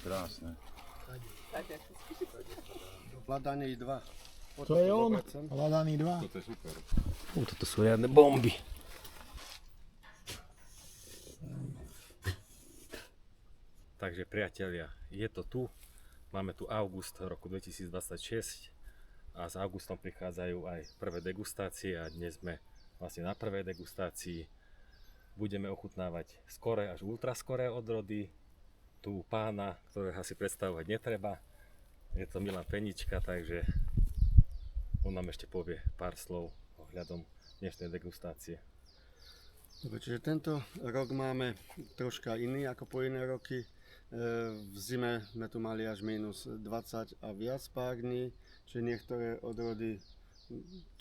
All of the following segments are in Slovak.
krásne. Ladaný 2. To je on, Ladaný 2. Toto je super. Toto sú riadne bomby. Takže priatelia, je to tu. Máme tu august roku 2026 a s augustom prichádzajú aj prvé degustácie a dnes sme vlastne na prvej degustácii. Budeme ochutnávať skoré až ultraskoré odrody. Tu pána, ktorého asi predstavovať netreba. Je to Milan Penička, takže on nám ešte povie pár slov ohľadom dnešnej degustácie. Dobre, čiže tento rok máme troška iný ako po iné roky. V zime sme tu mali až minus 20 a viac pár dní, čiže niektoré odrody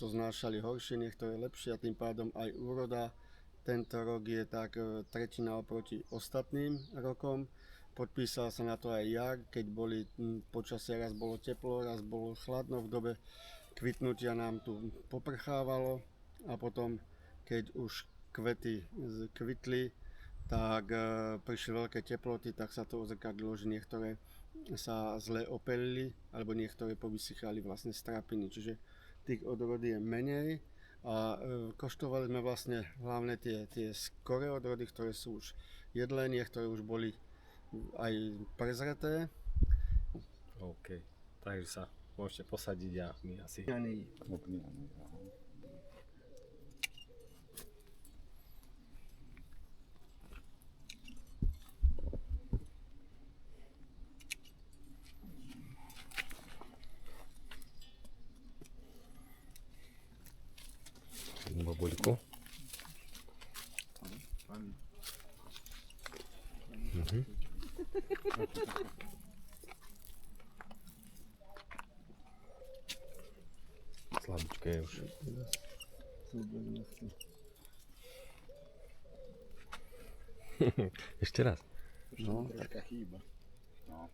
to znášali horšie, niektoré lepšie a tým pádom aj úroda tento rok je tak tretina oproti ostatným rokom. Podpísal sa na to aj jar, keď boli počasie, raz bolo teplo, raz bolo chladno, v dobe kvitnutia nám tu poprchávalo a potom, keď už kvety kvitli, tak prišli veľké teploty, tak sa to ozrkadlilo, že niektoré sa zle opelili, alebo niektoré povysychali vlastne strápiny, čiže tých odrody je menej a koštovali sme vlastne hlavne tie skoré odrody, ktoré sú už jedlé, niektoré už boli aj prezreté. OK, takže sa môžete posadiť a my asi... Bobuľku. Slabičké je už. Ešte raz. No, Troška chýba. No,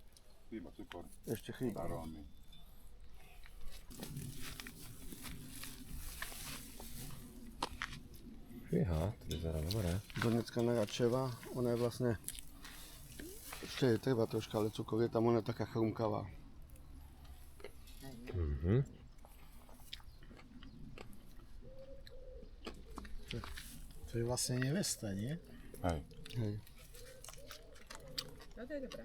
chýba cukor. ešte chýba. Arómy. Fíha, to vyzerá dobre. Donecká naračeva, ona je vlastne, ešte je treba troška, ale cukor je tam, ona je taká chrumkavá. To je vlastne nevesta, nie? Hej. Hej, No to je dobré.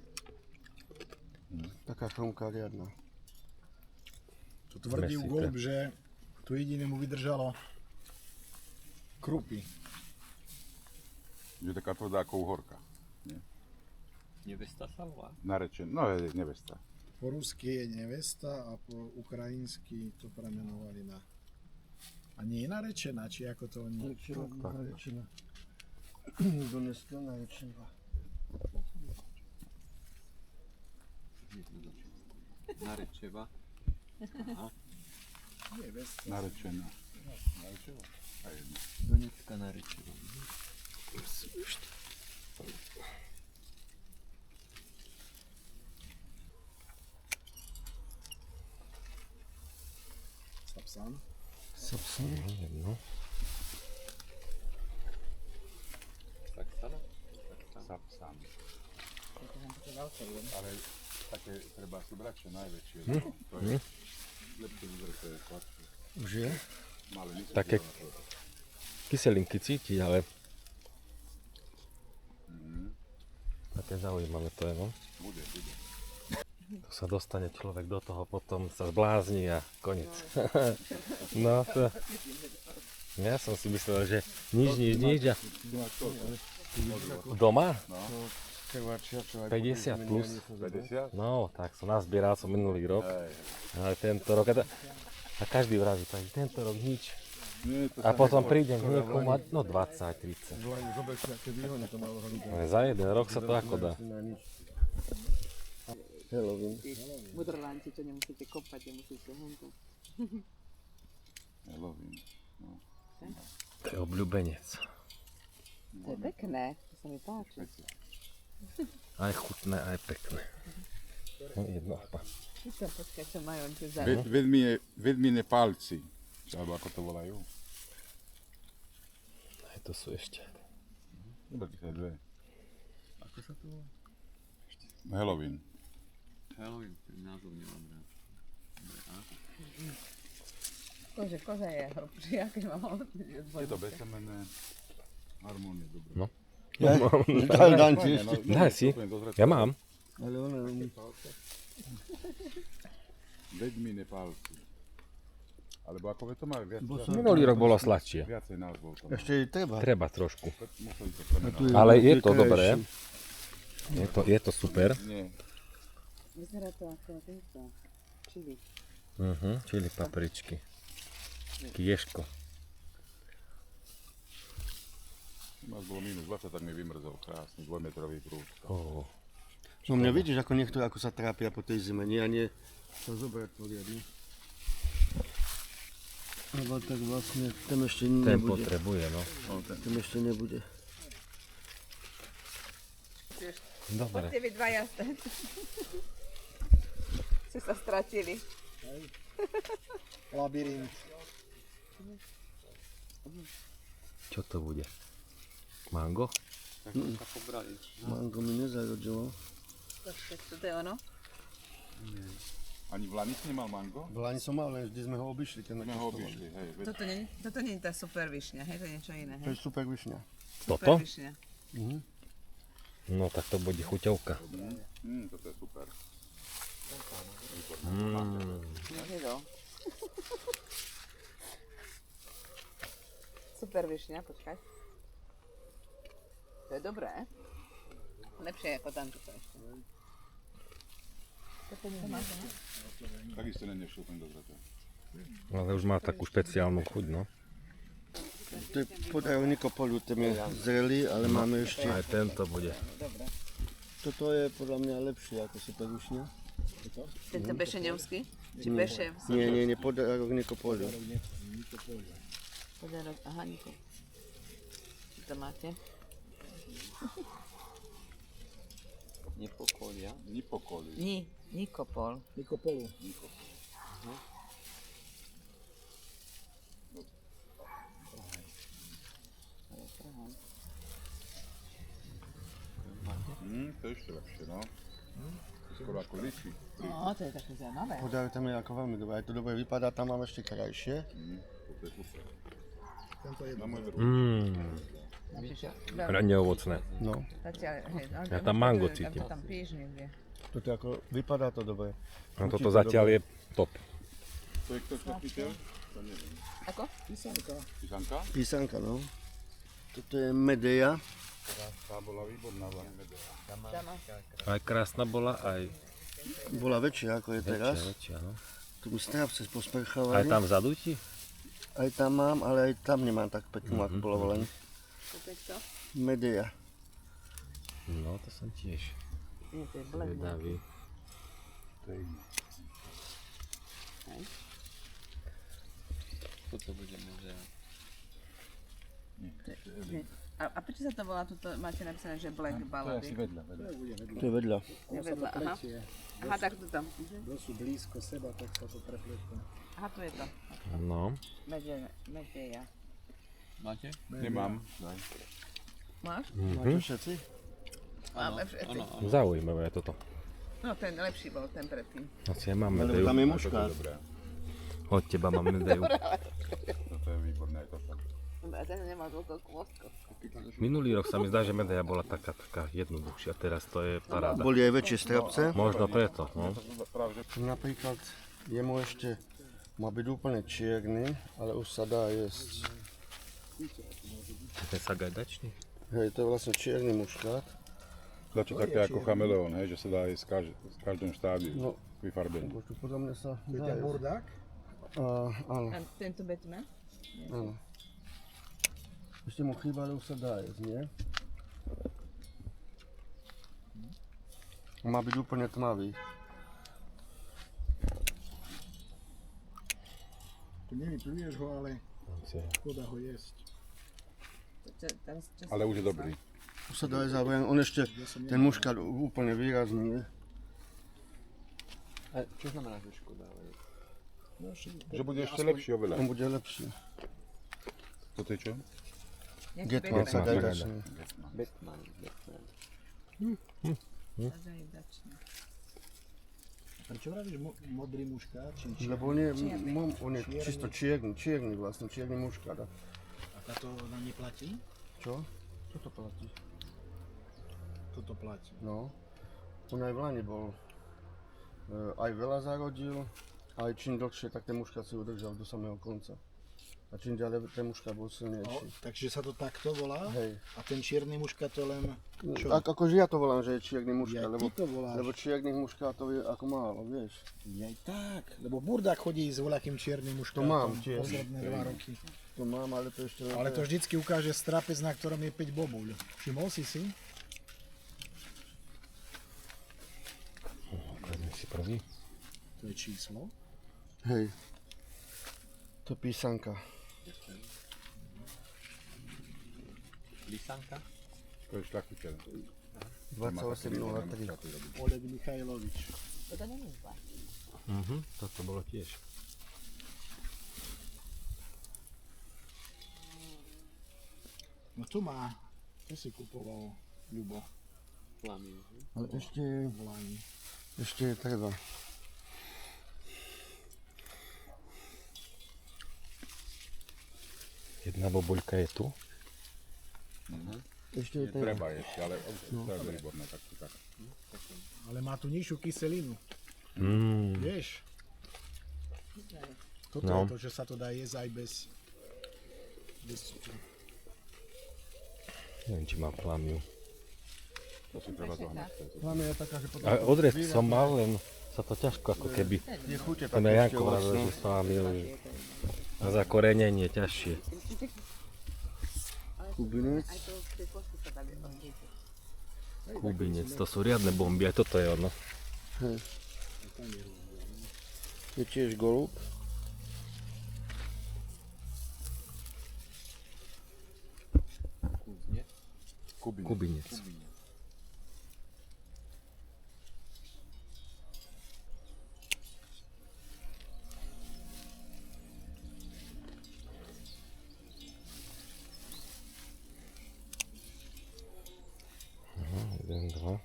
taká chrumka riadna. Tu tvrdí Mesíte. Golub, že tu jediné mu vydržalo krupy. Je taká tvrdá ako uhorka. Nevesta sa volá. Narečen, no je nevesta. Po rusky je nevesta a po ukrajinsky to premenovali na... A nie je narečená, či ako to oni... Narečená. Donecká narečeva. Narečeva. Nevesta. Narečená. Narečeva? A jedno. Donecká Narečeva. Sapsan. Jedno. Saksana? Sapsan. To je také veľké jem. Ale také treba si brať čo najväčšie. lebo To je lepšie vyzerá, to je sladšie. Už je? Malé nie sú Také veľa. kyselinky cítiť, ale... Také zaujímavé to je, no. Bude. To sa dostane človek do toho, potom sa zblázni a koniec. No to... Ja som si myslel, že nič a... Doma? Krvačia, čo aj 50 plus. 50? No, tak som nazbieral som minulý rok. Hej. Ale tento rok... A každý vraví, tak tento rok nič. Nie, to A sa potom nehovorí. prídem k niekomu a no 20, 30. Ale za jeden rok sa to ako dá. Halloween. Mudrlanti to nemusíte kopať, nemusíte huntu. Halloween. To je obľúbenec. To je pekné, to sa mi páči. Aj chutné, aj pekné. No, jedno. Počkaj, čo majú oni tu za... Vedmine palci. Alebo ako to volajú. Aj to sú ešte. Iba tie dve. Ako sa to volá? Halloween. Halloween, ten názov nemám rád. Kože je hrubší, aké mám. Je to bezsemenné, harmonie, dobré. No. Dám ti ešte. Daj si, ja mám. Ale ono... Vedmine palci. Alebo ako to majú viac, Minulý rok bolo sladšie. viacej názvov. To Ešte jej treba. Treba trošku. museli to premenovať. Tu je Ale je to krajší. dobré. Je to super. Nie, Vyzerá to ako tento. Čili. Čili papričky. Kieško. u nás bolo minus 20, tak mi vymrzol krásny dvojmetrový prúd. Oh. No mňa vidíš, ako niektorí ako sa trápia po tej zime, nie a nie to zobrať poriadne. Lebo tak vlastne tam ešte Ten nebude. potrebuje, no. Tam ešte nebude. Dobre. Poďte vy dvaja. Ste sa stratili. Labyrint. Čo to bude? Mango? Sa pobrali. Mango mi nezarodilo. Tak to je ono. Ani v Lani si nemal mango? V Lani som mal, len vždy sme ho obišli. Ten My ho obišli, hej. Toto nie je tá super višňa, hej, to je niečo iné, To hej. je super višňa. Toto? Super višňa. No tak to bude chuťovka. Toto je super. Jedol. Super višňa, počkaj. To je dobré. Lepšie ako tamto to ešte. Takisto není ešte úplne dobre. Ale už má takú špeciálnu chuť, no. To je podarok Nikopolu, ten je zrelý, ale máme ešte... Aj tento bude. Toto je podľa mňa lepšie ako super višňa. Tento bešeňovský? Či beševský? Nie, podarok Nikopolu. Podarok, aha, Niko. Čo to máte? Nepokolia. Nipokoli. Nikopol. Nikopolu. To je ešte lepšie, no. Skoro ako liči. No, to je také zaujímavé. Podarok tam je ako veľmi dobré. Aj to dobre vypadá, tam mám ešte krajšie. Toto je super. Tento je Na môj veru. Ranne ovocné. No, Zatiaľ, hej, no, Ja tam mango cítim. Tam píš niekde. toto je ako, vypadá to dobre. No toto zatiaľ je top. To je kto spotiteľ? To neviem. Ako? písanka. Písanka? Písanka, no. Toto je Medeja. Tá bola výborná v Lani Medea. Aj krásna bola, aj Bola väčšia ako je teraz. väčšia, no. Tu mi strávce Aj posprchávali. tam vzadu ti? Aj tam mám, ale aj tam nemám tak peknú, ako bolo v Lani. Toto je kto? Medeja. No to som tiež Nie, to je blek. vedavý. To je iné. Toto bude muzea. A prečo sa to volá, tuto máte napísané, že Black To je asi Ballady? vedľa. To je vedľa. Je vedľa, aha. Aha, tak tu tam. Kto sú blízko seba, tak sa to prepletne. Aha, tu je to. No. Medeja. Máte? Nemám. Máš? Máte všetci? Máme všetci. Zaujímavé je toto. No ten lepší bol, ten predtým. Asi ja mám Lebo medeju. tam je To je muškát. dobré. Od teba mám medeju. Toto je výborné aj toto. A ten nemal toľko kôstkov. Minulý rok sa mi zdá, že medeja bola taká jednoduchšia. Teraz to je paráda. Boli aj väčšie strapce. Možno preto, no. Napríklad jemu ešte má byť úplne čierny, ale už sa dá jesť. Ten sagajdačný. Hej, to je vlastne čierny muškát. Dačo také ako chameleón, hej, že sa dá jesť v každom štádiu No. vyfarbený. Už tu podľa mňa sa To je dá ten jesť. burdák. Áno, A tento Batman? áno. Ešte mu chýba, ale už sa dá jesť, nie? Má byť úplne tmavý. Tu nevypluješ ho, ale škoda ho jesť. Ale už je dobrý. Už sa dá jesť, ale on ešte, ten muškát úplne výrazný, nie? A čo znamená, že škoda? Že bude ešte lepší oveľa. On bude lepší. Toto je čo? Getman sa dá jesť. Batman. Prečo vravíš modrý muškát? Či Lebo on je čisto čierny vlastne, čierny muškát. A táto nám neplatí? Čo? Čo to platí? Toto platí. No, on aj v Lani bol, aj veľa zarodil, aj čím dlhšie, tak ten muškát si udržal do samého konca. A čím ďalej ten muškát bol silnejší. Takže sa to takto volá? Hej. A ten čierny muškát to len čo? Akože ja to volám, že je čierny muškát, Ja, ty to voláš. lebo čiernych muškátov je ako málo, vieš. Aj tak, lebo Burdák chodí s voľakým čiernym muškátom. To mám tiež. Posledné 2 roky. To mám, ale to ešte... Ale to vždycky ukáže strapec, na ktorom je 5 bobuľ. Všimol si? Ukážeme si prvý. To je číslo. Hej. To je písanka. Lisanka? To je šľachiteľ. 2803. Oleg Michajlovič. Toto není zlé. Toto bolo tiež. No tu má. To si kupoval Ľubo Flamín. Ale v Lani. ešte je treba. Jedna bobuľka je tu. Ešte je treba. Treba ešte, ale to je výborné, tak to tak. Ale má tu nižšiu kyselinu. Vieš? Toto No. je to, že sa to dá jesť aj bez cukru. Neviem, či má plamiu. To si treba zohnať. Hlavne je taká, že potom... A odrez som mal, len sa to ťažko ako keby... Je chute Ten také Janko ešte vravil, vlastne. že s plamiou, že na zakorenenie ťažšie. Kubinec. Aj to v tej kosti sa dá vyhodniť. Kubinec, to sú riadne bomby, aj toto je ono. Je tiež golub. Kubinec. Kubinec. Jeden, dva.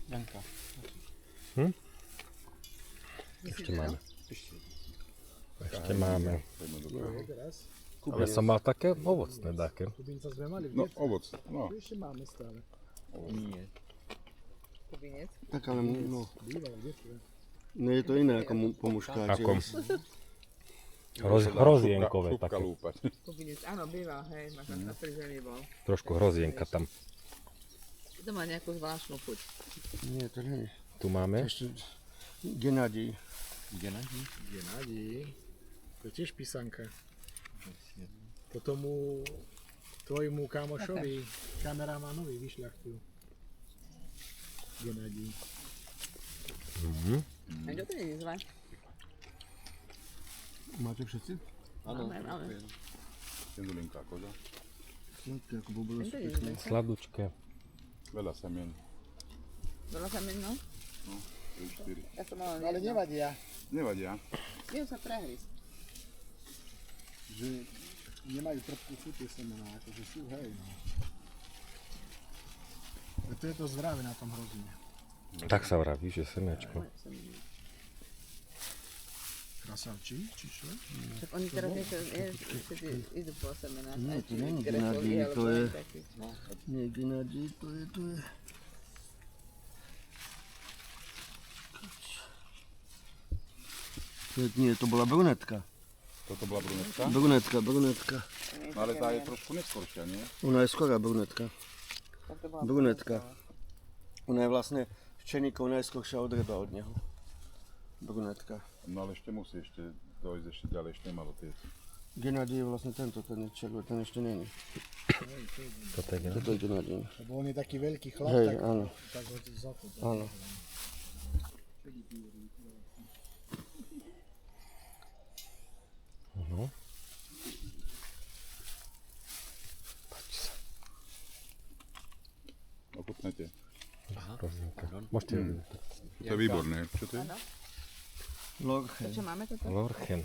Janka. Ešte máme. Ešte máme. Teraz Ja som mal také ovocné také. Kubinca sme mali v No, detstve. ovoc. No, Tu ešte máme stále. Nie. Kubinec. Tak ale no, Býval v detstve. no je to iné ako po muškáte. Ako hrozienkové šupka také. lúpať. Kubinec, áno, býva, hej, máš na pri zemi bol. Trošku hrozienka tam. To má nejakú zvláštnu chuť. Nie, to nie. Tu máme. Ešte Genadij. Genadij. To je tiež písanka. To tomu tvojmu kamošovi, kameramánovi vyšľachtujú. Genadij. A to nie je zlé. Máte všetci? Máme. Jendulinká koza. Sladké ako bobule sú To je pekné. zlé. Sladučké. Veľa semien. Veľa sa meno. 3, 4. Ja som mala Ale nevadia, Nevadia. Viem sa prehrísť. že nemajú trpkú chuť tie semená, akože sú, hej, no. A to je to zdravé na tom hrozne. Tak sa vraví, že semečko. Krasavčí, či čo? Tak oni teraz niečo, všetci idú po semenách. Nie, aj to či není grechovi, Genadij, alebo to je... aj taký. Nie, Genadij, to je... Nie, to bola brunetka. Toto bola brunetka. Brunetka. Ale tá je trošku neskoršia, nie? Ona je skorá brunetka. Tak to bola Brunetka. Ona je vlastne včeníkov najskoršia odreba od neho. Brunetka. No ale ešte musí dojsť ešte ďalej, ešte nemalo tie. Genadij je vlastne tento, ten je červený, ten ešte není. Toto je Toto je Genadij. Lebo on je taký veľký chlap, Hej, tak, áno, tak ho za to. áno. No. Ochutnete. Hrozienka. Môžete To je výborné. Čo to je? Lorchen. Čo máme toto? Lorchen.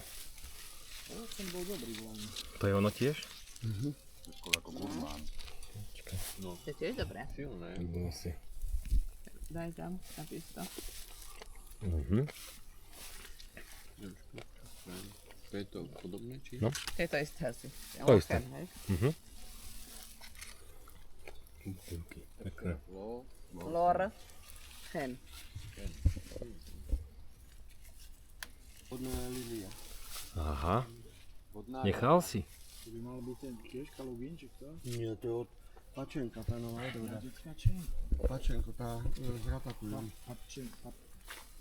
Ten bol dobrý v Lani. To je ono tiež? To je skoro ako gurmán. No, To je tiež dobré. silné. Asi. Daj tam, napíš to. Mhm. To je to podobné, či? No. To je to isté asi. To isté. Hej. Mhm. Pekné. Lor. Chen. Vodná lilia. Aha, Vodná. nechal si. To by mal byť ten tiež kalugínček, to? Nie, to je od Pačenka, tá nová odroda. Detská čen? Pačenko, tá z Ratatouille.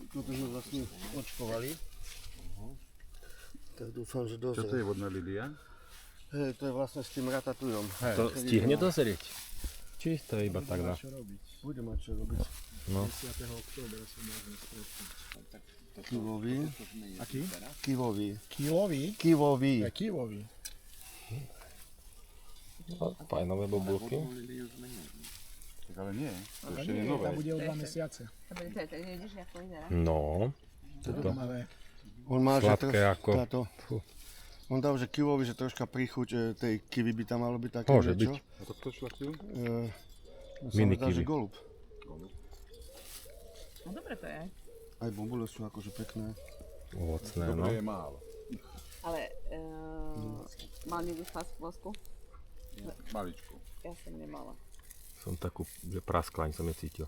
Toto sme vlastne očkovali. Tak dúfam, že Čo to dozrie. je vodná lilia? Hej, to je vlastne s tým Ratatouillom. To stihne dozrieť? Či to je iba tak dá? Čo robiť? Bude mať čo robiť. No. 10. októbra sa môžeme stretnúť. Kivový. Aký? Kivový. Kilový? Kivový. Kivový. Fajnové bobulky. Vodnú liliu sme Tak ale nie, to Ale ešte nie nie, je nové. tá bude o 2 mesiace. To bude to, nevidíš, jak to vyzerá? No, Zaujímavé. On má, že sladké ako... táto, on dal, že kivový, že troška príchuť tej kiwi by tam malo byť také Môže niečo. byť. A to kto šľachtil? Mini Dal, že kiwi. golub. No dobre to je. Aj bobule sú akože pekné. Ovocné, no. Dobre je málo. Ale mal niekto spás v vosku? Maličku. Ja som nemala. Som takú, že praskla, ani som necítil.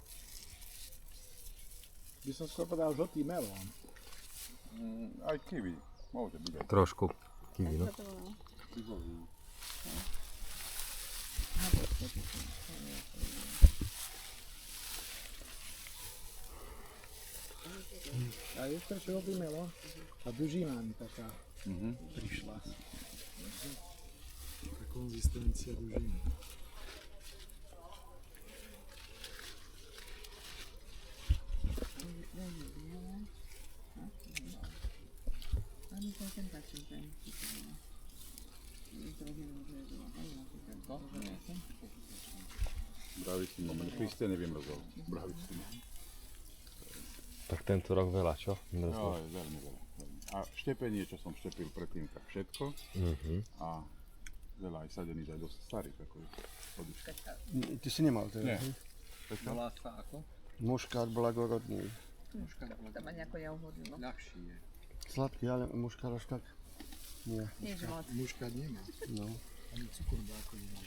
By som skôr povedal žltý melón. Aj kiwi. Môže byť aj Trošku kiwi, no. kivový. A ešte žltý melón. A dužina mi taká prišla. Tá konzistencia dužiny. A mi sa sem páči ten. Bravici moment. Kriste neviem rozhovor. Bravici. Tak tento rok veľa, čo? No, je veľmi veľa. A štepenie, čo som štepil predtým, tak všetko. Mhm. A veľa aj sadených, aj dosť starých. Ako je. Odička. Ty si nemal Nie. teda? hej? Prečo? Volá sa ako? Muškát blagorodný. To ma nejako neuhodilo. Ľahší je. Sladký, ale muškát až tak nie. Nie, že moc. Muškát nemá. No. Ani cukor bákový má.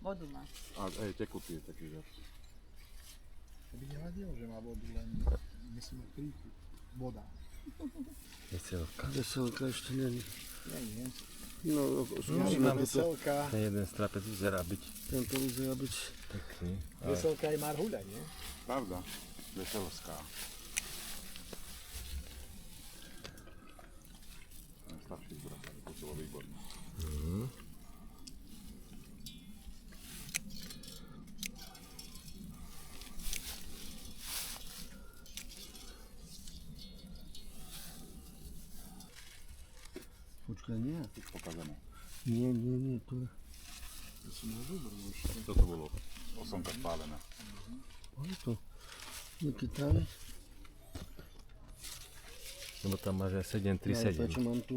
Vodu má. A aj tekutý je taký, že... To by nevadilo, že má vodu, len musí mať príchuť. Voda. Veselka. Veselka ešte nie. Nie. No, Jedna skúsime toto. veselka. Ten jeden strapec vyzerá byť Tento vyzerá byť. pekný. Veselka je marhuľa, nie? Pravda. Veselská. Ten starší zbrat, to bolo výborné. Počkaj, nie. Už pokazané. Nie, to je. Toto bolo 8 spálené. Ale to. Nejaký tam. Lebo tam máš aj Ja, prečo 737. mám tu?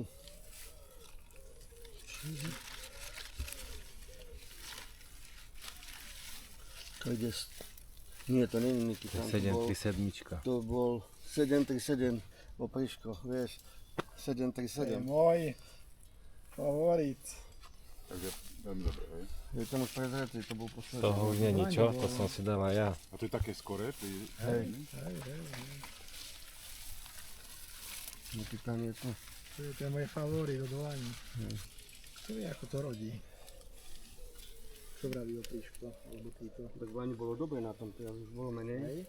Kade... Nie, to nie je Niky tam. 737. To bol 737 opriško, vieš. To je 737. môj favorit. Takže veľmi dobré, hej. Je tam už prezretý, to bol posledný. Toho už není, čo? To som si dal aj ja. A to je také skoré, Hej. Niky tam je to. To je ten môj favorit od Lani. Kto vie, ako to rodí? Čo vraví o príško, alebo týto? Tak v Lani bolo dobre na tom, teraz už bolo menej. Hej?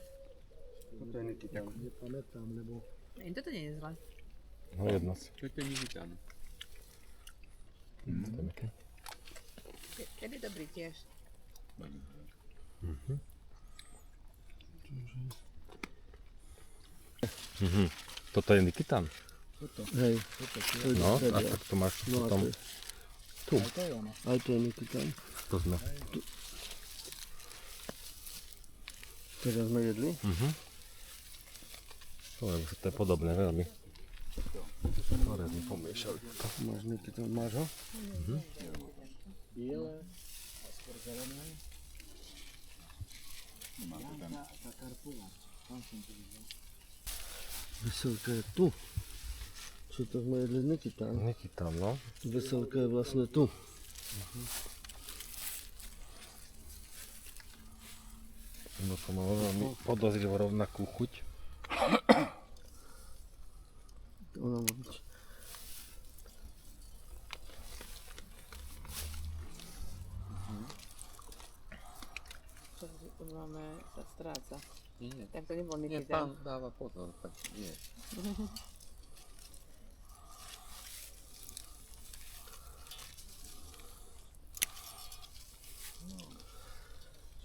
Toto je Niky tam. Nepamätám, lebo Im toto nie je zle. No jedno si. Čo je ten Nikitan? To je pekné. Kedy dobrý tiež. Toto je Nikitan. toto, Hej, toto, to je No, stredie. a tak to máš No a potom. to je, aj to je ono. aj to je Niky tam. To sme. Teraz sme jedli. Lebo to je podobné veľmi. Ktoré sme pomiešali. Máš Niky tam, máš ho? Biele a skôr zelené. Máte ten. Tá karpova. Tam som to videl. Veselka je tu. Čo to sme jedli s Nikitom? Niky tam, no. Veselka je vlastne tu. No to má veľmi podozrivo rovnakú chuť. Ona má byť. Čo máme, sa stráca. Nie, Tak to nebol nie, Nikita. pán dáva pozor, tak nie.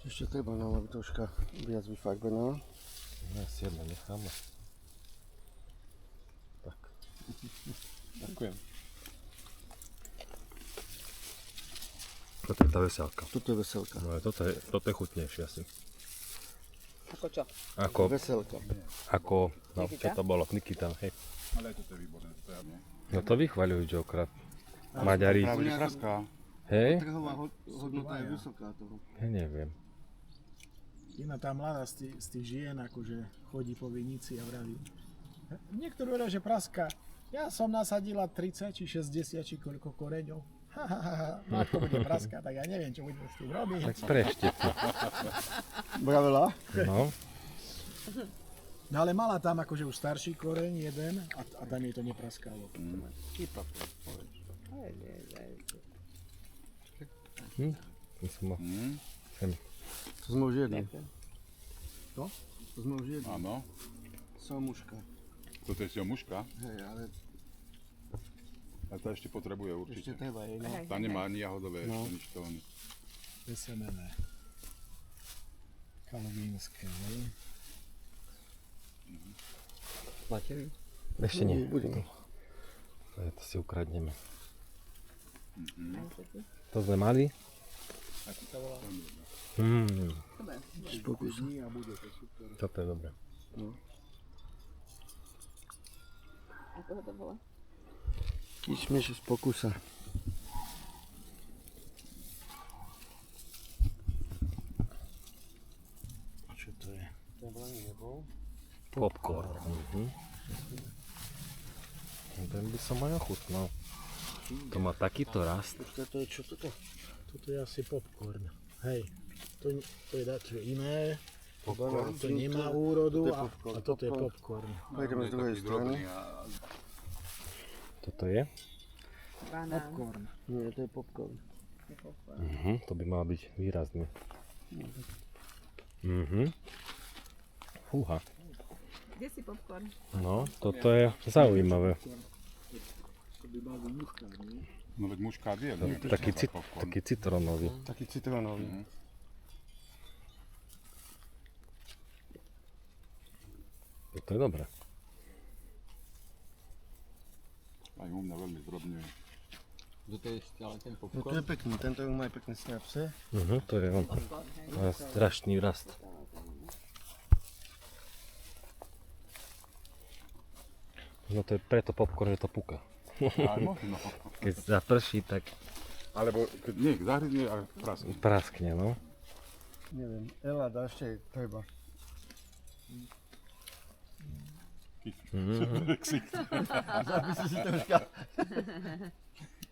Ešte treba nám troška viac vyfarbená. Ja si jedno necháme. Tak. Ďakujem. Toto je tá veselka. Toto je veselka. No, toto je chutnejšie asi. Ako čo? Veselka. Ako, no, čo Nikita? to bolo? Nikita, hej. Ale aj toto je výborné, to je nie. No to vychvaľujú Jokera. Maďari. Práve praská. Hej? Trhová hodnota je vysoká toho. Ja neviem. Iná tá mladá z tých žien akože chodí po vinici a vraví. Niektorí hovoria, že praska. Ja som nasadila 30 či 60 či koľko koreňov. No ako bude praska, tak ja neviem, čo budeme s tým robiť. Tak prešte to. Bravela? No. No ale mala tam akože už starší koreň jeden a tam jej to nepraskalo. To som mal. Sem. To sme už jedli. Ďakujem. To sme už jedli. Áno. Somuška. Toto je muška, Hej, ale a to ešte potrebuje ešte určite. treba jej. No. Hej, Tá nemá ani jahodové, No. ešte nič to oni. Vesemené. Kalvínske, hej. Máte vy? Ešte nie. Budeme. To si ukradneme. Aj to tu? To sme mali? Dobre. Pokús. Dní a bude to super. Toto je dobré. Ako to bolo? Kišmiš z pokusa. A čo to je? To nebol? Popcorn. Ten by som aj ochutnal. To má takýto rast. Počkaj, to je čo toto? Toto je asi popcorn. Hej, to je dačo iné. Popcorn. To nemá úrodu Toto je popcorn. a toto je popcorn. Pojdeme z druhej strany. Toto je? Banán. Popcorn. Nie, to je popcorn. To by mal byť výrazný. Fúha. Kde si popcorn? No, toto je zaujímavé. To by mal byť muška, nie? No veď muškát je, neviem, Taký citrónový. Taký citrónový. To je dobré. Aj u mňa veľmi zdrobňuje. Toto je ešte ale ten No to popcorn. je pekný, tento má aj pekné strapce. To je on. Strašný rast. No to je preto popcorn, že to puka. Aj možno. Keď zaprší, tak Alebo keď nie, zahryzne a praskne. praskne, no. Neviem, Ela, dá ešte treba. Aby si si troška...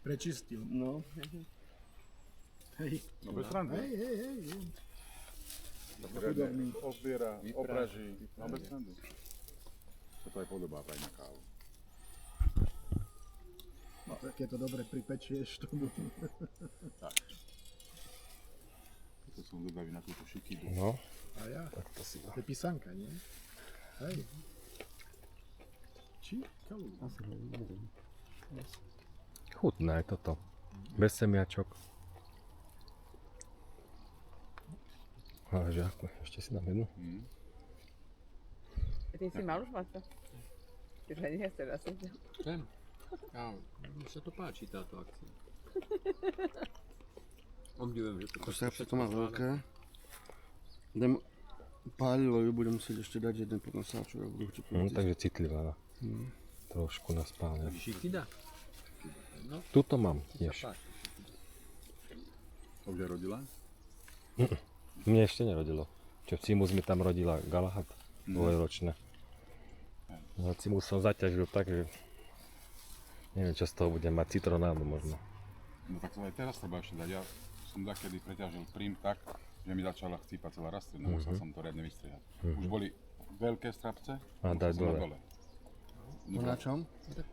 Prečistil. No. Hej. No bez srandy. Hej. Poriadne ozbiera, opraží. No bez srandy. Toto aj podobá aj na kávu. No, tak je to dobre pripečieš tomu. Tak. Toto som dodaví na túto šikidu. No, A ja? tak to si To je písanka, nie? Hej. Či? Kalu. chutné je toto. Bez semiačok. Ale že ako, ešte si dám jednu. Ty si mal už maso? Ty už ani nechceš asi. Chcem. Ja, mne sa to páči, táto akcia. Obdivujem, že to To strapce to má veľké. Pálilo ju, budem musieť ešte dať jeden podnosáčok a budú chcieť. Takže citlivá. Trošku na spálne. Šikida. Tuto mám tiež. To už je rodila? Mne ešte nerodilo. Čo cimus mi tam rodila Galahad, dvojročné. No cimus som zaťažil tak, že neviem čo z toho budem mať, citronádu možno. No tak to aj teraz treba ešte dať. Ja som takedy preťažil prím tak, že mi začala chcípať celá rastlina, musel som to riadne vystriehať. Už boli veľké strapce, A daj musel som dole. Na čom?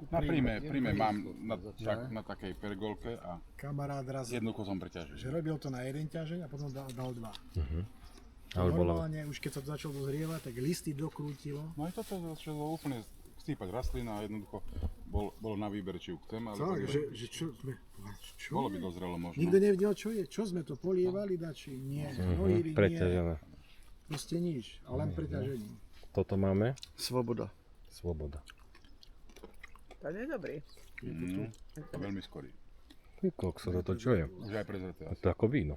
Na príjme mám na takej pergolke a Kamarát raz, jednoducho som preťažil. že robil to na jeden ťažeň a potom dal dva. A už bolo, Normálne, už keď sa to začalo dozrievať, tak listy dokrútilo. No aj toto začalo úplne chcípať rastlina a jednoducho bolo na výber, či ju chcem, ale Tak, že čo sme... Čo? bolo by dozrelo možno. Nikto nevedel, čo je. Čo sme to polievali, dači? Nie. Hnojili, nie. preťažené. Proste nič. A len preťaženie. Toto máme, Svoboda. svoboda. To je dobrý. Veľmi skorý. Ty kokso, toto čo je? Už aj prezreté To asi. je ako víno,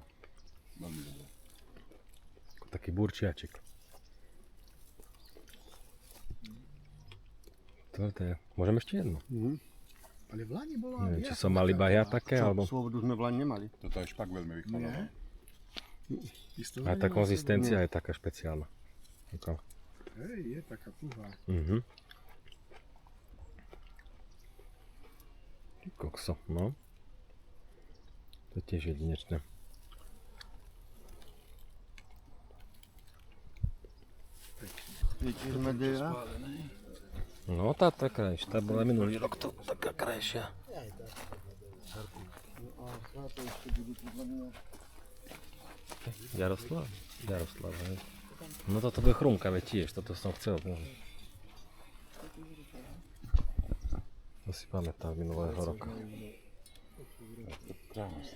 Veľmi dobré. ako taký burčiačik. To je, môžem ešte jedno? Ale v Lani bola Neviem, či viac som mal iba ja taká. také, alebo Svobodu sme v Lani nemali. Toto aj špak veľmi vychváľoval. Isto aj tá nemal konzistencia je taká špeciálna. Ako, sebou. Hej, je taká tuhá. Ty kokso, no. To je tiež jedinečné. Vidíš Madeira? No tá krajšia, tá bola minulý rok to taká krajšia. Jaroslav? Jaroslav, hej. No toto bude chrumkavé tiež, toto som chcel. To si pamätám minulého roka.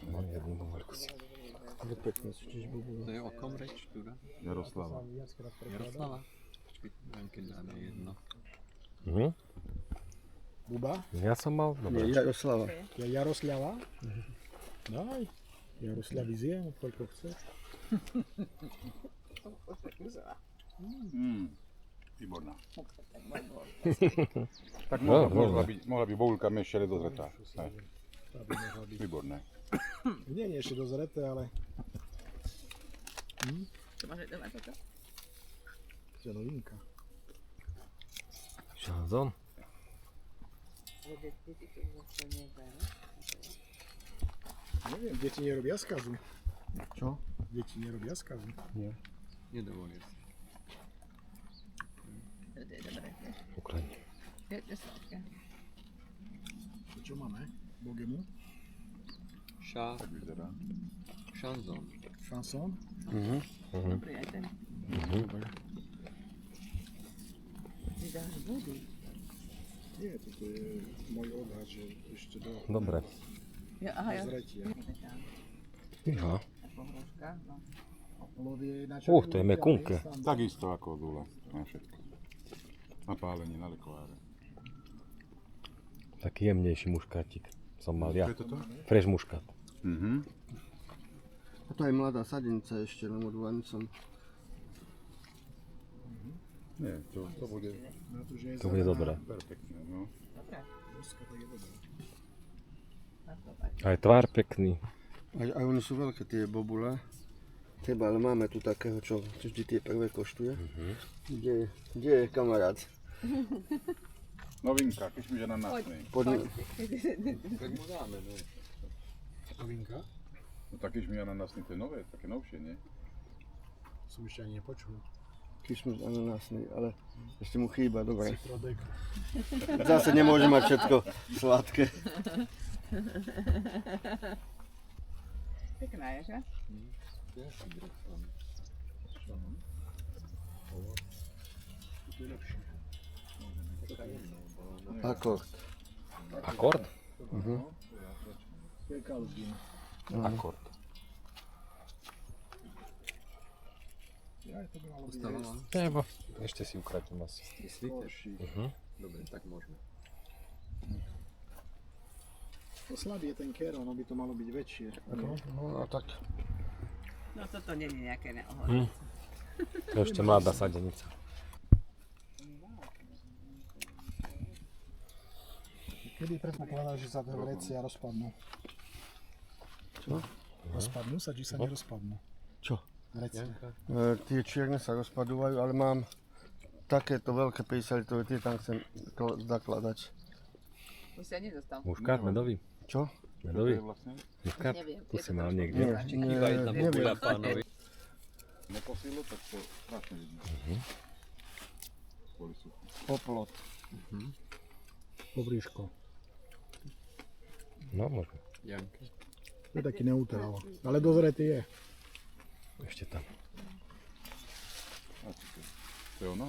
No, jednu veľkú si. To je o kom reč, Tura? Jaroslava. Jaroslava? Počkej, dám keď dáme jedno. Buba? Ja som mal, dobre. Jaroslava. Ja Jaroslava? Daj. Jaroslavy zjem, koľko chceš. Výborná. Tak Tak No, mohla by boulka ešte dozretá. Hej. Výborné. Nie je ešte dozreté, ale Čo máš aj doma toto? to je novinka. Šanzón? Ale deti to zase nedajú. Neviem, deti nerobia skazu. Čo? Deti nerobia skazu. Nedovolia si. To je dobré. Ukradni. Je to sladké. To čo máme? Bogemu? Tak vyzerá. Šanzón. Šanson? Dobrý aj ten. Ty dáš vodu. Nie, toto je môj odhad, že ešte do Dobre. Ja, aha, ja. zretia. Fíha. Ako hroška, no. Lovie na To je mekunke. Takisto ako dule. Na všetko. Na pálenie, na lekováre. Taký jemnejší muškátik som mal ja. Čo je toto? Fresh muškát. A to je mladá sadenica ešte len odvolanicom. Nie, to bude Na to, že je To bude dobré. perfektné. No. Dobré. zelená, tak je dobré. Tak to tak. Aj tvár pekný. Aj oni sú veľké tie bobule. Teba, ale máme tu takého, čo vždy tie prvé koštuje. Kde je kamarát? Novinka, kišmiš ananásny. Tak mu dáme, no. Novinka? No tak kišmiš ananásny, to je nové, také novšie, nie? Som ešte ani nepočul. Kišmiš ananásny, ale ešte mu chýba, dobre. Citrodek. Zase nemôže mať všetko sladké. Pekná je, že? Akord. Akord? To je kalzín. Akord. Ja, to by malo byť Ostala Nebo, ešte si ukradnem asi. Myslíte? Dobre, tak môžeme. to slabý je ten kér, ono by to malo byť väčšie. No tak. No toto nie je nejaké neohodné. To je ešte mladá sadenica. Kedy predpokladáš, že sa tie vrecia rozpadnú? Čo? Rozpadnú sa, či sa nerozpadnú? Čo? Janka. Tie čierne sa rozpadúvajú, ale mám takéto veľké 50 litrové, tie tam chcem zakladať. Už sa nedostal. Muškát, medový. Čo? Čo to Medový. je vlastne? Muškát. Neviem. Tu je si to mal trošku niekde. iné. Kývaj tam neviem. bobuľa pánovi. Neposilo, tak to strašne vidno. Boli sú. Poplot. Pobríško. No, možno. Janka. To je taký neutrál. Ale dozretý je. Ešte tam. A čo to je? To je ono?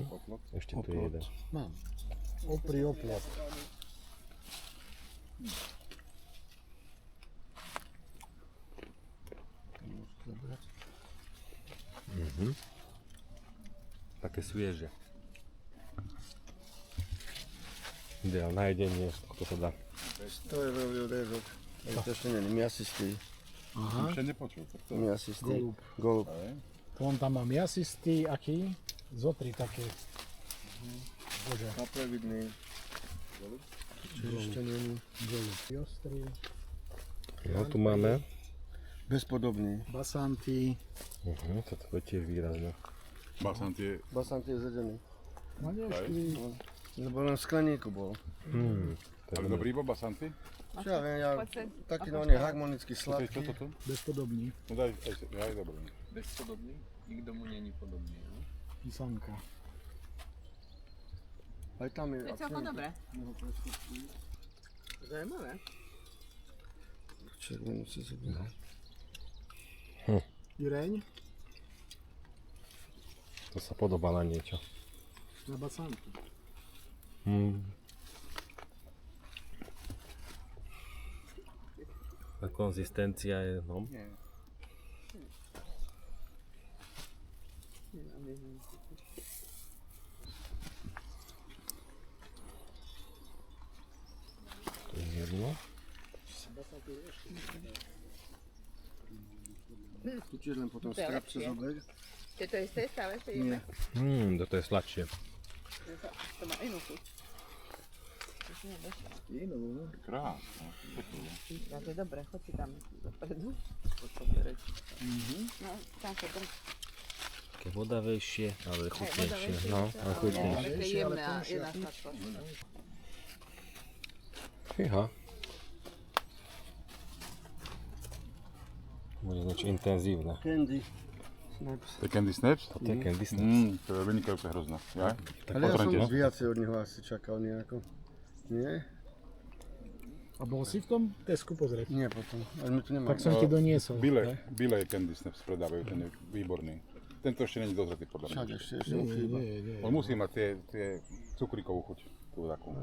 Poplot? Ešte tu je jeden. Mám. Opri oplot. Také svieže. Ideál na jedenie, ako to dá. To je veľký odrezok. To ešte nie je miasistý. Aha. Ešte nepočul. Tak to Miasistý. Golub. Golub. je. To on tam má miasistý, aký? Zotri také. Bože, Kaplevidný. Čo ešte nie je? golub. Ostrý. No tu máme. Bezpodobný. Basanty. Toto je tiež výrazné. Basant je Basant je zedený. Maliašky. Lebo len v skleníku bol. ale dobrý bol Basanty? Čo ja viem, ja Poď sem. taký no on je harmonicky Čo to je, sladký. čo to tu? Bezpodobný. No daj, aj dobrý. Bezpodobný? Nikto mu není podobný. No? Písanka. Aj tam je. To je celkom dobré. Zajímavé. Červenú si zobrať. Ireň. To sa podobá na niečo. Na basantu. Tá konzistencia je, no. To je jedno. Tu tiež len potom To je strapce lepšie. zober. Je to isté stále? To je Toto je sladšie. To má inú chuť. To si nedošla. Krásne. To je dobré, choď si tam dopredu. No, tam sa drž. Také vodavejšie, ale chutnejšie. vodavejšie, No, to- a chutnejšie. Také jemné a jedna sladkosť. Fíha. Bude niečo intenzívne. Candy. Snaps. To je Candy Snaps? To je candy snaps. To je vynikajúce hrozná. Ja? Tak Ale ja som potrebne. viacej od neho asi čakal nejako. Nie? A bol si v tom Tesku pozrieť? Nie potom. Ale my tu nemáme. Tak som ti doniesol. Bile Candy Snaps predávajú, ten je výborný. Tento ešte není dozretý podľa mňa. Však ešte mu chýba. Nie. On musí mať tie cukríkovú chuť. Tú takú.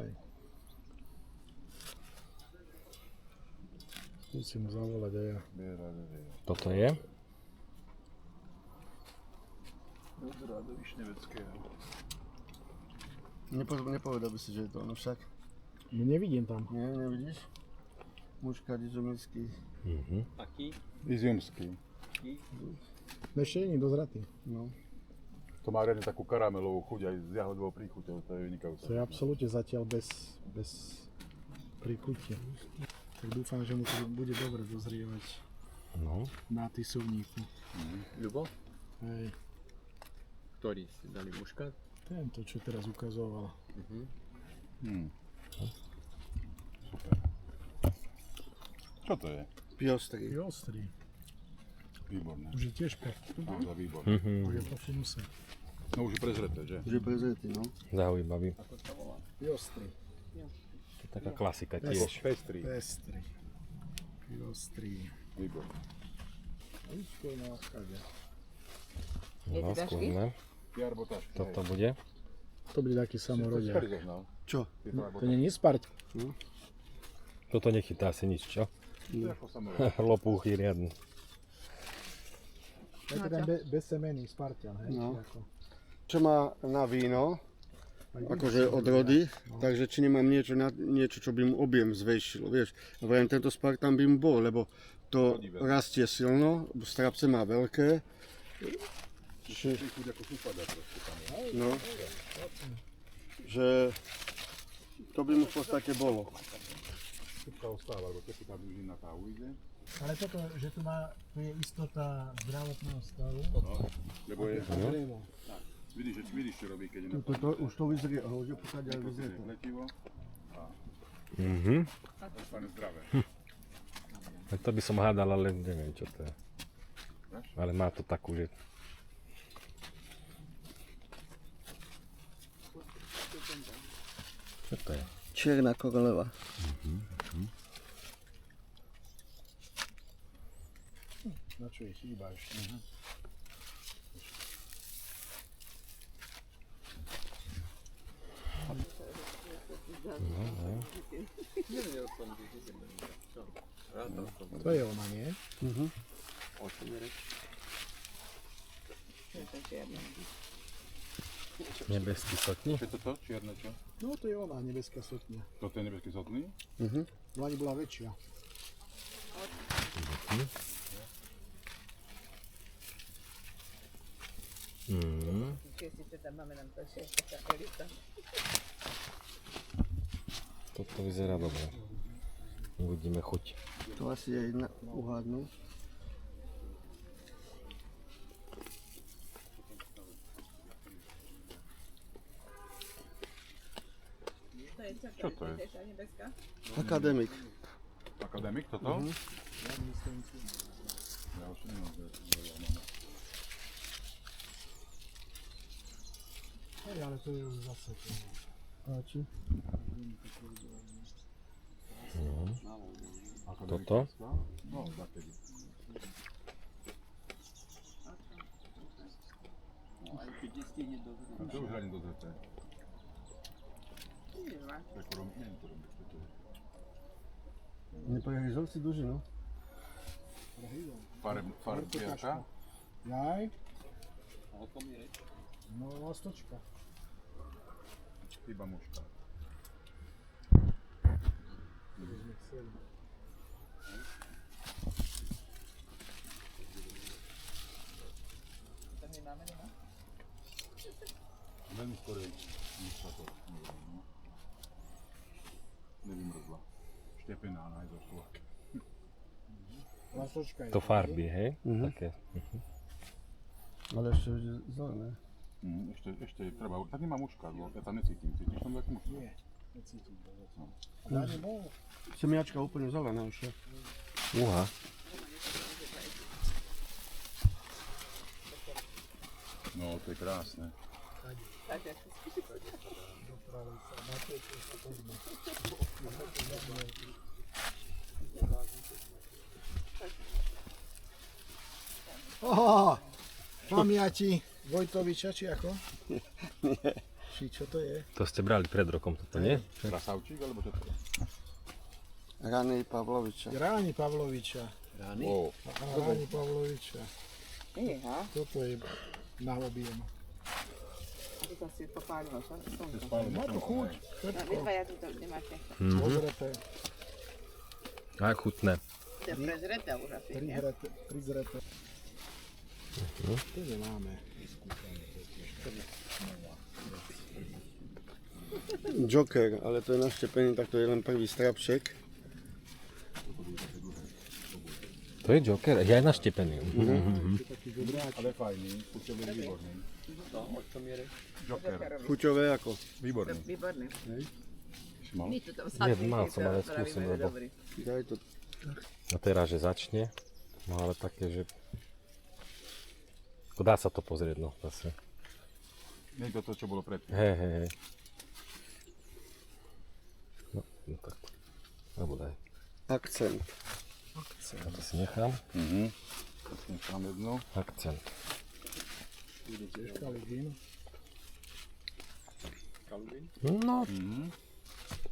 Musím mu zavolať aj ja. Toto je. Nepovedal by si, že je to ono však. No nevidím tam. Nie, nevidíš? Muška, dizomický. Aký? Iziumský. Ešte nie je dozratý. No. To má riadne takú karamelovú chuť aj s jahodovou príchuťou, to je vynikajúce. To je absolútne zatiaľ bez príkutia. Tak dúfam, že mu to bude dobre dozrievať No. na tisovníku. Ľubo? Hej, Ktorý si dali muškát? tento, čo teraz ukazoval. Super. Čo to je? Piostrý. Je ostrý. Výborné. Už je tiež pek. Naozaj výborné. Už je po funuse. No už je prezreté, že? Už je prezretý, no. Zaujímavý. Je ostrý. To je taká klasika tiež. Pestrý. Pestrý. Je ostrý. Výborné. Úzko na skade. Je No, ti dažky? skúsme. Jar botášky, Toto bude. To bude taký To si samorodia. kedy zohnal? Čo? Tieto aj To nie je sparť. Toto nechytá asi nič, čo? To je ako samorod. Lopúchy riadne. To je ten bezsemenný sparťan, hej? No. či ako? Čo má na víno, akože od rody, takže či nemám niečo, čo by mu objem zvejšilo, vieš. Vrajím, tento Spartan by mu bol, lebo to rastie silno, strapce má veľké. Chuť ako supada proste tam. No, že to by mu v podstate bolo. Šupka ostáva, lebo keď tam už na tá ujde. Ale toto, že tu je istota zdravotného stavu. Lebo je, Drevo. vidíš, čo robí, keď je na Už to vyzrie, už je pokiaľ ďalej vyzrie to. letivo, Mhm. ostane zdravé. Tak to by som hádal, ale neviem čo to je. Ale má to takú, že... Čo to je? Čierna koroleva. Na čo je chýba ešte? To je ona, nie? Nebeský sotni? Čo je toto? Čierne čo? No to je ona, nebeská sotňa. Toto je nebeský sotný? Vlani bola väčšia. Mhm. Toto vyzerá dobre. Uvidíme chuť. To asi je jedna uhádnu. Čo to je? Akademik. Akademik toto? Ja už neviem, že je ono. Hej, ale to je už zase to. Páči. Akademik Toto? No, takedy. A to už hľadím do zrete. To je korom, neviem korom, čo to je. Neprehryzol si dužinu? Farebierka? Jaj. No, lastočka. Iba muška. Veľmi skorej muška to nevymrzla. Štepená najdošla. Lastočka je. To farby, hej? Mhm. Také. Ale ešte bude zelené. Ešte je treba, tak nemá muška, lebo ja tam necítim. Cítiš tam takú mušku? Nie, necítim to. A Dani bol. Semiačka úplne zelená ešte. Uha. No, to je krásne. Oho, pamiati Vojtoviča, či ako? Či čo to je? To ste brali pred rokom, toto nie? Krasavčík, alebo čo to je? Rany Pavloviča. Ráni Pavloviča. Wow. Ráni Pavloviča. Iha, Toto je na objem. a to si popálilo slnko. Má to chuť. Vyzvaja tu to nemáte. Pozrete, A chutné. To je prezrete už asi, nie? prizrete. To nemáme. Joker, ale to je naštepený, tak to je len prvý strapček. To je Joker, ja aj naštepený. Ale fajný, puťový, výborný. Joker, Chuťové ako. výborný. Výborný. Si mal? My tu tam Mal som, ale skúsim, lebo... Daj to. A teraz, že začne, no ale také, že... Dá sa to pozrieť, no, zase. Nie je to, čo bolo predtým. Hej. No tak. Alebo daj. Akcent. Ja to si nechám. Nechám jednu. Akcent. Tiež Kalibín. No,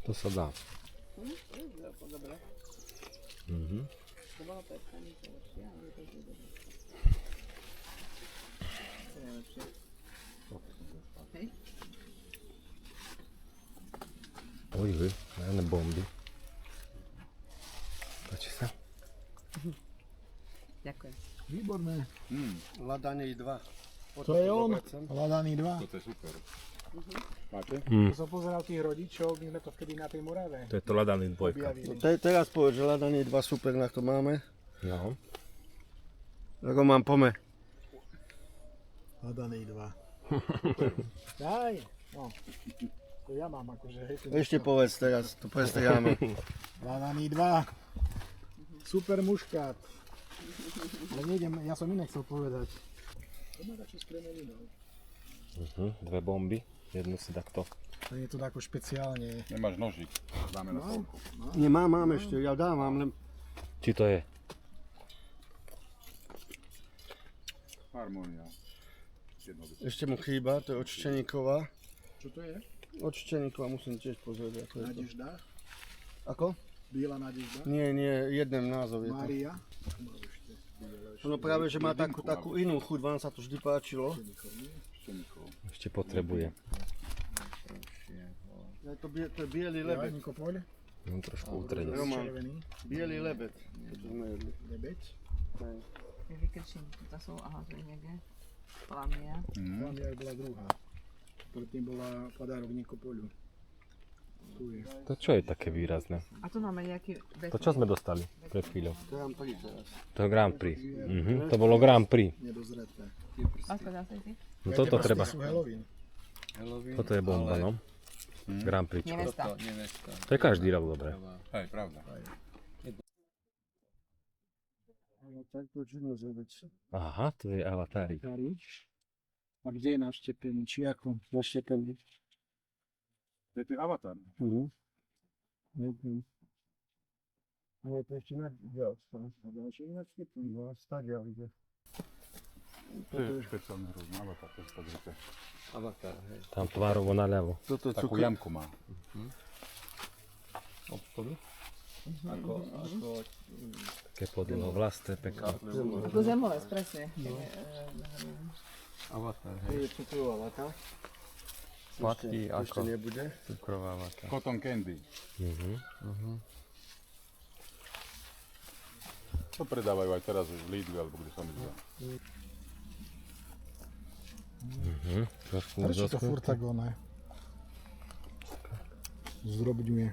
to sa dá. Dobre. Mhm. To bolo to stanice lepšie, ale to je dobre. To je lepšie. Hej? Oj, žiadne bomby. Páči sa? Ďakujem. Výborné. Ladanej 2. To je on. Ladaný 2. Toto je super. Máte? To som pozeral tých rodičov, my sme to vtedy na tej Morave To je to Ladaný dvojka. objavili. Teraz povedz, že Ladanej 2 super, na to máme. No. Roman, pome. Hadaný 2. Daj. No. To ja mám akože. Hej, Ešte povedz teraz, to prestriháme. Hadaný 2. Super muškát. Ale nejdem, ja som inak chcel povedať. To má radšej s kremelinou. Dve bomby. Jednu si takto. To je to ako špeciálne. Nemáš nožík, dáme na polku. Mám ešte, ja dávam, len Či to je? Harmónia. Jednoducho. ešte mu chýba, to je od Šteníkova. Čo to je? Od Šteníkova musím tiež pozrieť, ako je to. Nadežda? Ako? Biela Nadežda? Nie, jeden názov je to. Mária? Ono práve, že má takú inú chuť, vám sa to vždy páčilo. Šteníkov. Ešte potrebuje. To je bielý lebed. Nikopoľ? No, trošku utrenie. Roman, Červený. bielý lebed. Toto sme jedli. Lebeď. Hej. Vykrčím, to sú, aha, to je niekde. Lamia. Lamia bola druhá. Predtým bola Padárok Nikopoľu. Tu je. To čo je také výrazné? A tu máme nejaký To čo sme dostali pred chvíľou? To je pri teraz. To je Grand Prix. To bolo Grand Prix. Nedozreté. Ako dá sa ty? No toto treba. Sú Halloween. Toto je bomba, no. Grand Prix. Nevesta. Nevesta. To je každý rok dobré. Hej, pravda. No, tak to čudno zrobiť. Aha, to je avatárik. A kde je navštepený? Či ako? Zaštepený. To je ten avatar. Neviem. Ale to ešte na viac. A ďalšie ináč štepený. No, stadia ide. To je špeciálny hrozný avatar, to je pozrite. Avatar, hej. Tam tvárovo naľavo. Toto je Takú cukr. jamku má. Obchodu? Ako Také podlho vlastné, pekné. Ako zemovec, presne. avatar, To hej. je cukrová vata. Sladký Ešte ako nebude. cukrová vata. Cotton candy. To predávajú aj teraz už v Lidli, alebo kde sa mi zdá. Trošku Prečo to zosku. furt tak oné? Zdrobňuje.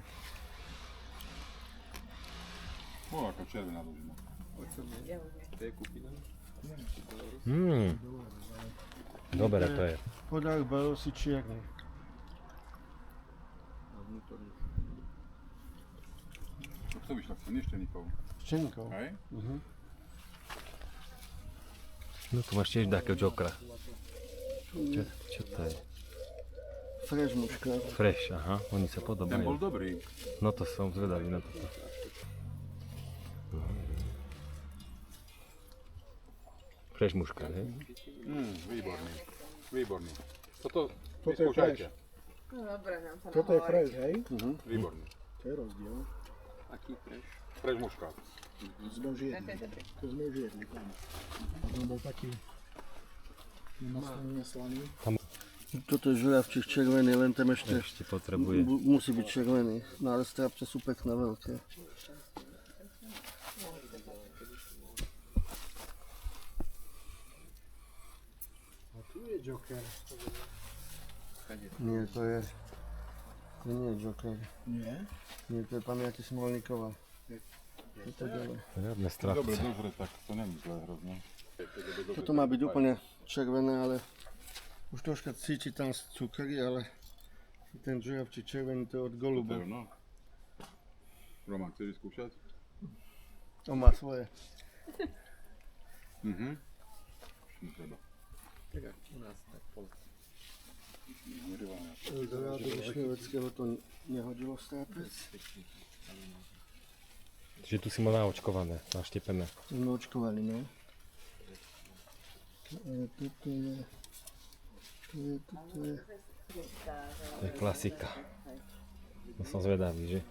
O, ako červená dužina. To je kúpina? Dobre to je. Podák Belosi čierny. A vnútorný. To kto vyšla? Nie Šteníkov. Šteníkov. Hej? No tu máš tiež takého jokera. Čo to je? Fresh muškát. Fresh, aha, oni sa Ten podobajú. bol dobrý. No to som zvedavý na toto. Fresh muškát, hej? Výborný. Výborný. Toto Toto je vyskúšajte. No dobre, nám sa Toto je fresh, hej? Výborný. To je rozdiel. Aký fresh? Fresh muškát. Sme už jedli. To sme už jedli tam. On bol taký neslaný. Toto je žuravčík červený, len tam ešte Ešte potrebuje. musí byť červený. No ale strapce sú pekné, veľké. A tu je Joker. Nie, to nie je Joker. Nie? Nie, to je pamiaty Smolníkova. Je to ďalej. Riadne Dobre, stravce. dobre, tak to není zle hrozne. Toto má byť úplne červené, ale už troška cíti tam cukry, ale ten žuravčík červený to je od golubu. No. Roman, chceš vyskúšať? On má svoje. Netreba. Tak ako u nás, tak pol. Neriválne. Do rádu Višňoveckého to nehodilo strápec. Čiže tu si mal naočkované, naštepené. Sme očkovali, no. Toto je... To je klasika. No som zvedavý, že?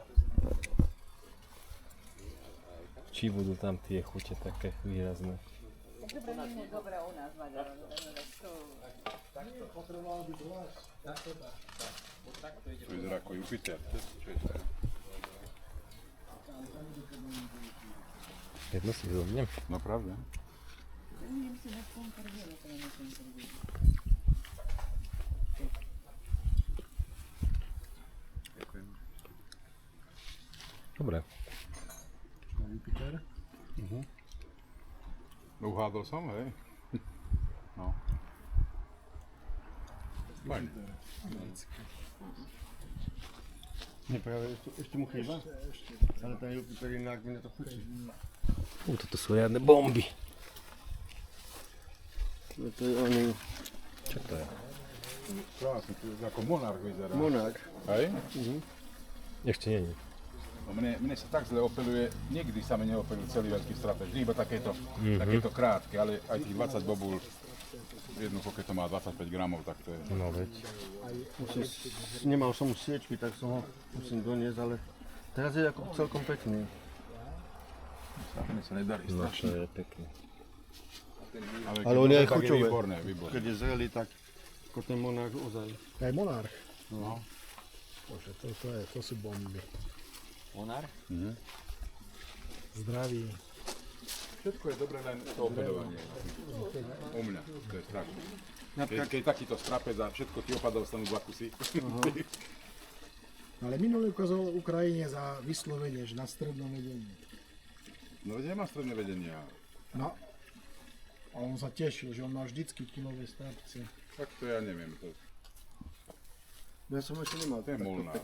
Či budú tam tie chute také výrazné. To vyzerá ako Jupiter. Čo je to? Jedno si zobnem. No pravda. Ďakujem. Dobre. Jupiter. Uhádol som, hej? No. Fajne. Nie, práve ešte mu chýba. Ale ten Jupiterinák mne to chutí. Toto sú riadne bomby. To je oný Čo to je? Krásne, to je ako monarch vyzerá. monák. Hej? Ešte nie. No mne sa tak zle opeluje, nikdy sa mi neopelil celý veľký strapež, vždy iba takéto krátke, ale aj tých 20 bobul, jednoducho keď to má 25 gramov, tak to je... No veď. Nemal som už siečky, tak som ho musím doniesť, ale teraz je ako celkom pekný. Mne sa nedarí No to strašne. je pekné. Ale on je aj tak chuťové. Výborné, výborné. Keď je zrelý, tak ako ten monák ozaj. To je monarch. No. Bože, to sú bomby. Monár? Zdraví. Všetko je dobré, len to opeľovanie. U mňa, to je strašné. Keď je takýto strapec a všetko ti opadá, dostanú 2 kusy. Ale minulý ukázal Ukrajine za vyslovene, že na strednom vedení. No veď nemá stredné vedenia. No. A on sa tešil, že on má vždycky kilové strapce. Tak to ja neviem. To Ja som ešte nemal. je molnár.